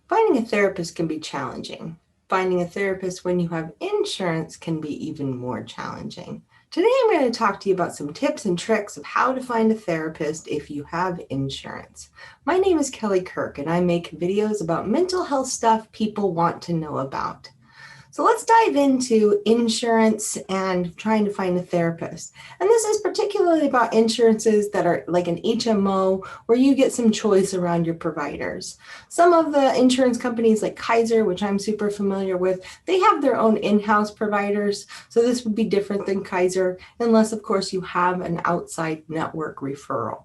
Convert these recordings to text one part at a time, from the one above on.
Finding a therapist can be challenging. Finding a therapist when you have insurance can be even more challenging. Today, I'm going to talk to you about some tips and tricks of how to find a therapist if you have insurance. My name is Kelle Kirk, and I make videos about mental health stuff people want to know about. So let's dive into insurance and trying to find a therapist. And this is particularly about insurances that are like an HMO, where you get some choice around your providers. Some of the insurance companies like Kaiser, which I'm super familiar with, they have their own in-house providers. So this would be different than Kaiser, unless of course you have an outside network referral.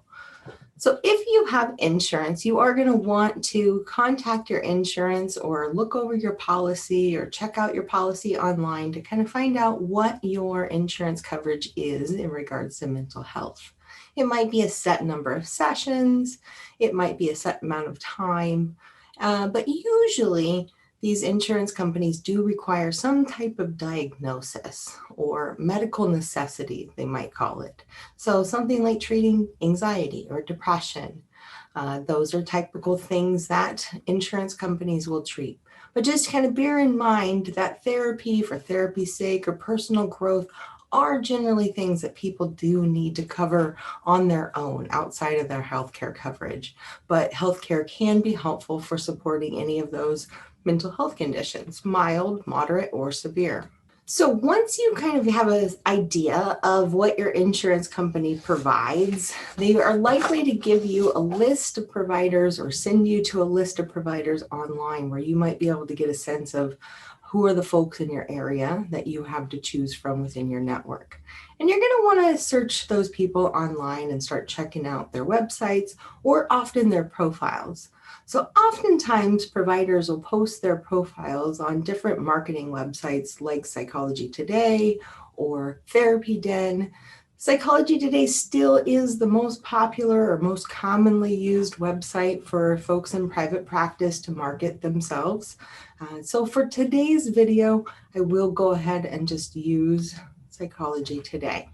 So if you have insurance, you are going to want to contact your insurance or look over your policy or check out your policy online to kind of find out what your insurance coverage is in regards to mental health. It might be a set number of sessions, it might be a set amount of time, but usually these insurance companies do require some type of diagnosis or medical necessity, they might call it. So something like treating anxiety or depression. Those are typical things that insurance companies will treat. But just kind of bear in mind that therapy for therapy's sake or personal growth are generally things that people do need to cover on their own outside of their healthcare coverage. But healthcare can be helpful for supporting any of those mental health conditions, mild, moderate, or severe. So once you kind of have an idea of what your insurance company provides, they are likely to give you a list of providers or send you to a list of providers online where you might be able to get a sense of who are the folks in your area that you have to choose from within your network. And you're going to want to search those people online and start checking out their websites or often their profiles. So oftentimes providers will post their profiles on different marketing websites like Psychology Today or Therapy Den. Psychology Today still is the most popular or most commonly used website for folks in private practice to market themselves. So for today's video, I will go ahead and just use Psychology Today.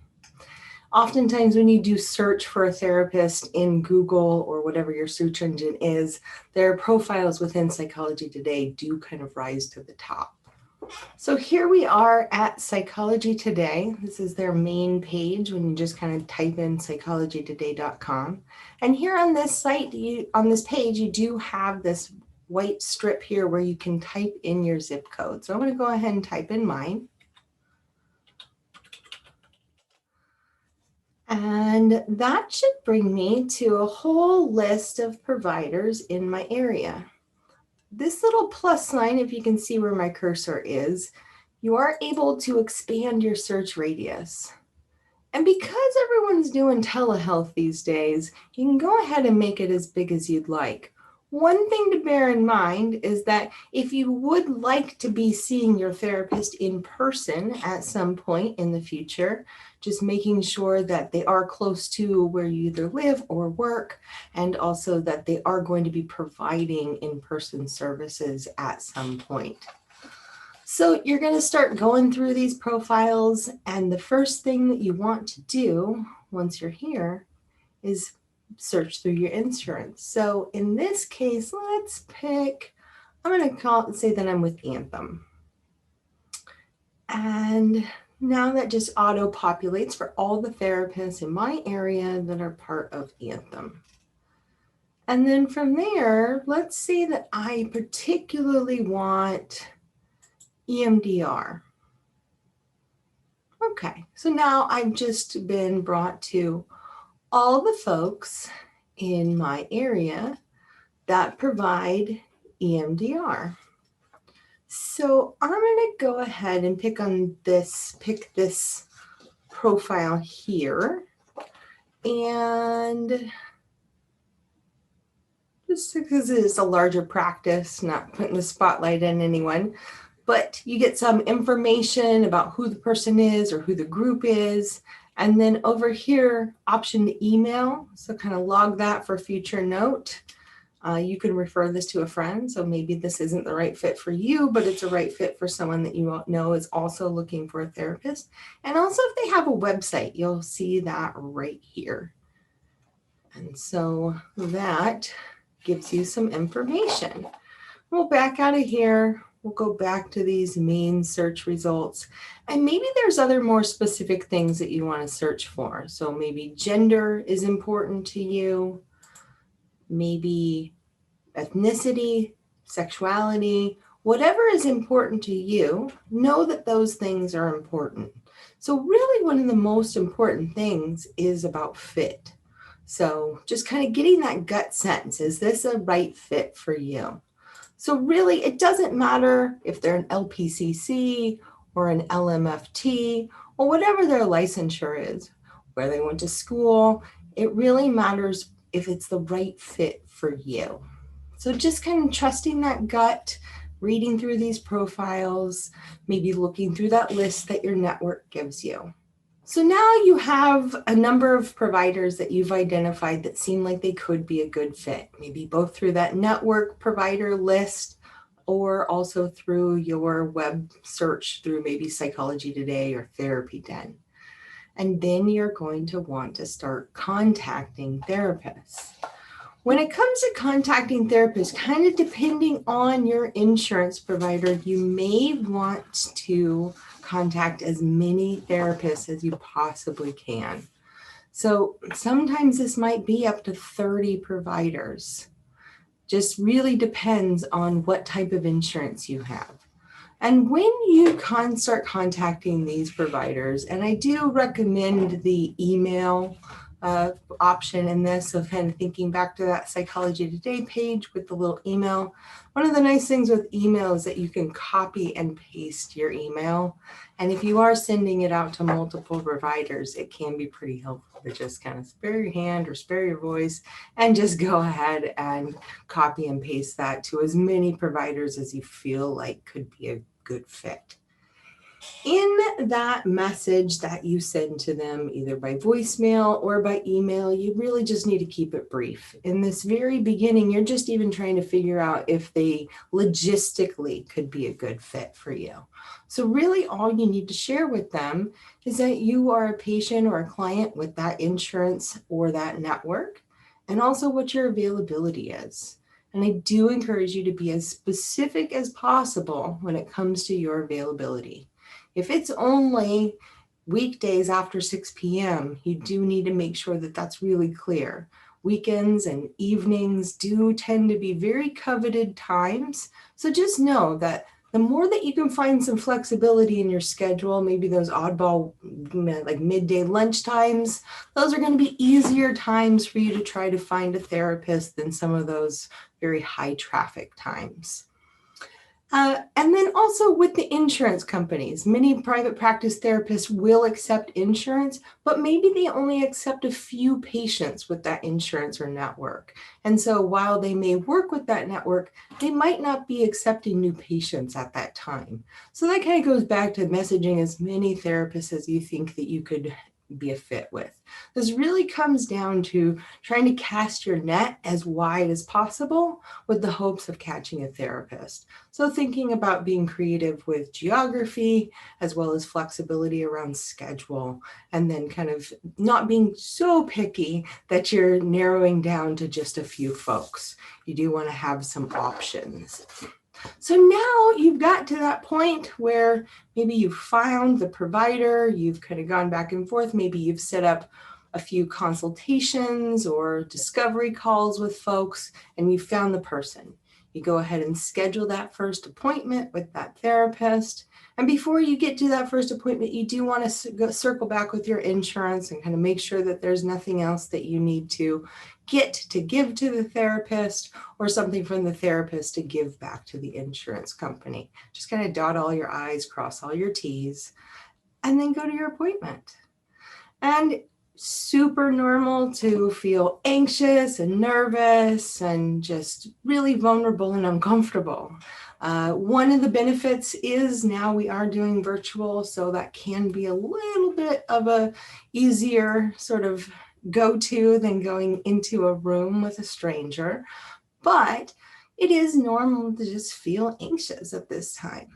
Oftentimes when you do search for a therapist in Google or whatever your search engine is, their profiles within Psychology Today do kind of rise to the top. So here we are at Psychology Today. This is their main page when you just kind of type in psychologytoday.com. And here on this site, on this page, you do have this white strip here where you can type in your zip code. So I'm going to go ahead and type in mine. And that should bring me to a whole list of providers in my area. This little plus sign, if you can see where my cursor is, you are able to expand your search radius. And because everyone's doing telehealth these days, you can go ahead and make it as big as you'd like. One thing to bear in mind is that if you would like to be seeing your therapist in person at some point in the future, just making sure that they are close to where you either live or work, and also that they are going to be providing in-person services at some point. So you're going to start going through these profiles, and the first thing that you want to do once you're here is search through your insurance. So in this case, let's pick, I'm going to say that I'm with Anthem. And now that just auto-populates for all the therapists in my area that are part of Anthem. And then from there, let's say that I particularly want EMDR. Okay, so now I've just been brought to all the folks in my area that provide EMDR. So I'm going to go ahead and pick this profile here, and just because it is a larger practice, not putting the spotlight on anyone, but you get some information about who the person is or who the group is. And then over here, option to email. So kind of log that for future note. You can refer this to a friend. So maybe this isn't the right fit for you, but it's a right fit for someone that you know is also looking for a therapist. And also if they have a website, you'll see that right here. And so that gives you some information. We'll back out of here. We'll go back to these main search results. And maybe there's other more specific things that you want to search for. So maybe gender is important to you, maybe ethnicity, sexuality, whatever is important to you, know that those things are important. So really one of the most important things is about fit. So just kind of getting that gut sense, is this a right fit for you? So really it doesn't matter if they're an LPCC or an LMFT or whatever their licensure is, where they went to school. It really matters if it's the right fit for you. So just kind of trusting that gut, reading through these profiles, maybe looking through that list that your network gives you. So now you have a number of providers that you've identified that seem like they could be a good fit, maybe both through that network provider list or also through your web search through maybe Psychology Today or Therapy Den. And then you're going to want to start contacting therapists. When it comes to contacting therapists, kind of depending on your insurance provider, you may want to contact as many therapists as you possibly can. So sometimes this might be up to 30 providers. Just really depends on what type of insurance you have. And when you start contacting these providers, and I do recommend the email option in this, so kind of thinking back to that Psychology Today page with the little email. One of the nice things with email is that you can copy and paste your email. And if you are sending it out to multiple providers, it can be pretty helpful to just kind of spare your hand or spare your voice and just go ahead and copy and paste that to as many providers as you feel like could be a good fit. In that message that you send to them, either by voicemail or by email, you really just need to keep it brief. In this very beginning, you're just even trying to figure out if they logistically could be a good fit for you. So really all you need to share with them is that you are a patient or a client with that insurance or that network, and also what your availability is. And I do encourage you to be as specific as possible when it comes to your availability. If it's only weekdays after 6 p.m., you do need to make sure that that's really clear. Weekends and evenings do tend to be very coveted times. So just know that the more that you can find some flexibility in your schedule, maybe those oddball like midday lunch times, those are going to be easier times for you to try to find a therapist than some of those very high traffic times. And then also with the insurance companies, many private practice therapists will accept insurance, but maybe they only accept a few patients with that insurance or network. And so while they may work with that network, they might not be accepting new patients at that time. So that kind of goes back to messaging as many therapists as you think that you could be a fit with. This really comes down to trying to cast your net as wide as possible with the hopes of catching a therapist. So thinking about being creative with geography as well as flexibility around schedule, and then kind of not being so picky that you're narrowing down to just a few folks. You do want to have some options. So now you've got to that point where maybe you've found the provider, you've kind of gone back and forth, maybe you've set up a few consultations or discovery calls with folks, and you found the person. You go ahead and schedule that first appointment with that therapist. And before you get to that first appointment, you do want to circle back with your insurance and kind of make sure that there's nothing else that you need to get to give to the therapist or something from the therapist to give back to the insurance company. Just kind of dot all your I's, cross all your T's, and then go to your appointment. And super normal to feel anxious and nervous and just really vulnerable and uncomfortable. One of the benefits is now we are doing virtual, so that can be a little bit of a easier sort of go-to than going into a room with a stranger, but it is normal to just feel anxious at this time.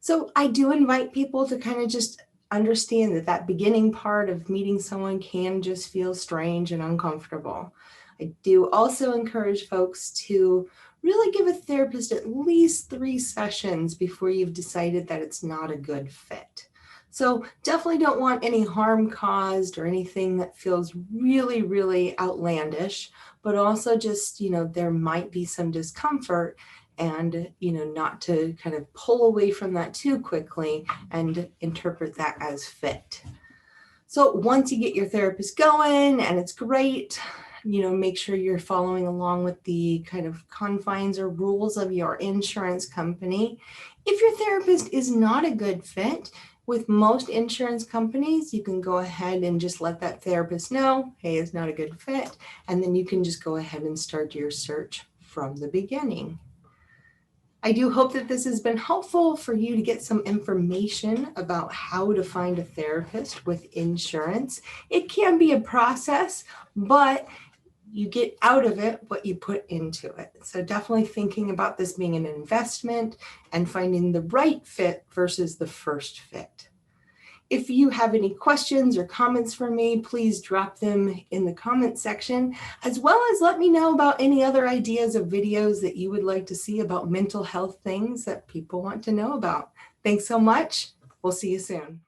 So I do invite people to kind of just understand that that beginning part of meeting someone can just feel strange and uncomfortable. I do also encourage folks to really give a therapist at least 3 sessions before you've decided that it's not a good fit. So definitely don't want any harm caused or anything that feels really, really outlandish, but also just, there might be some discomfort and, not to kind of pull away from that too quickly and interpret that as fit. So once you get your therapist going and it's great, make sure you're following along with the kind of confines or rules of your insurance company. If your therapist is not a good fit, with most insurance companies, you can go ahead and just let that therapist know, hey, it's not a good fit. And then you can just go ahead and start your search from the beginning. I do hope that this has been helpful for you to get some information about how to find a therapist with insurance. It can be a process, but you get out of it what you put into it. So definitely thinking about this being an investment and finding the right fit versus the first fit. If you have any questions or comments for me, please drop them in the comment section, as well as let me know about any other ideas of videos that you would like to see about mental health things that people want to know about. Thanks so much. We'll see you soon.